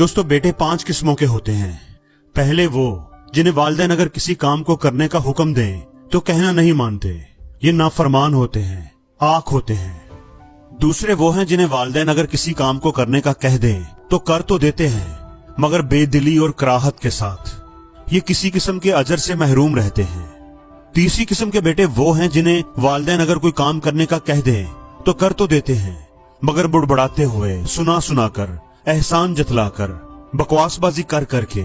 दोस्तों बेटे 5 किस्मों के होते हैं। पहले वो जिन्हें वालिदैन अगर किसी काम को करने का हुक्म दें तो कहना नहीं मानते, ये नाफरमान होते हैं, आख होते हैं। दूसरे वो हैं जिन्हें वालिदैन अगर किसी काम को करने का कह दें तो कर तो देते हैं मगर बेदिली और कराहत के साथ, ये किसी किस्म के अजर से महरूम रहते हैं। तीसरी किस्म के बेटे वो हैं जिन्हें वालिदैन अगर कोई काम करने का कह दें तो कर तो देते हैं मगर बुड़बड़ाते हुए, सुना सुना कर, एहसान जतलाकर, बकवासबाजी कर करके,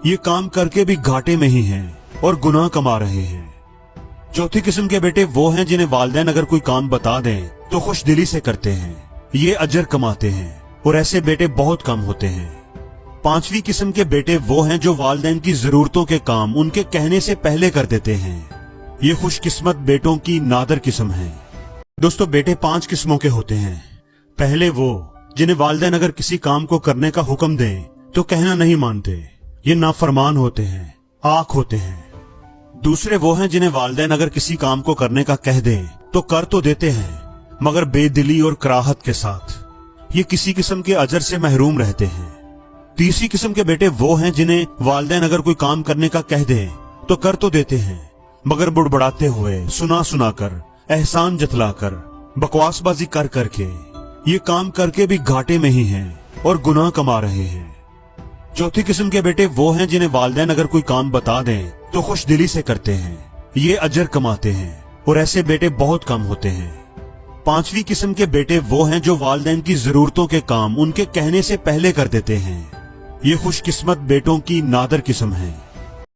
ये काम करके भी घाटे में ही हैं और गुनाह कमा रहे हैं। चौथी किस्म के बेटे वो हैं जिन्हें वालिदैन अगर कोई काम बता दें तो खुश दिली से करते हैं, ये अजर कमाते हैं और ऐसे बेटे बहुत कम होते हैं। पांचवी किस्म के बेटे वो हैं जो वालिदैन की जरूरतों के काम उनके कहने से पहले कर देते हैं, ये खुशकिस्मत बेटों की नादर किस्म है। दोस्तों बेटे 5 किस्मों के होते हैं। पहले वो जिन्हें वालिदैन अगर किसी काम को करने का हुक्म दें तो कहना नहीं मानते, ये नाफरमान होते हैं, आख होते हैं। दूसरे वो हैं जिन्हें वालिदैन अगर किसी काम को करने का कह दें तो कर तो देते हैं मगर बेदिली और कराहत के साथ, ये किसी किस्म के अजर से महरूम रहते हैं। तीसरी किस्म के बेटे वो हैं जिन्हें वालिदैन अगर कोई काम करने का कह दें तो कर तो देते हैं मगर बुड़बड़ाते हुए, सुना सुना कर, एहसान जतलाकर, बकवासबाजी कर करके, ये काम करके भी घाटे में ही हैं और गुनाह कमा रहे हैं। चौथी किस्म के बेटे वो हैं जिन्हें वालिदैन अगर कोई काम बता दें तो खुश दिली से करते हैं, ये अजर कमाते हैं और ऐसे बेटे बहुत कम होते हैं। पांचवी किस्म के बेटे वो हैं जो वालिदैन की जरूरतों के काम उनके कहने से पहले कर देते हैं, ये खुशकिस्मत बेटों की नादर किस्म है।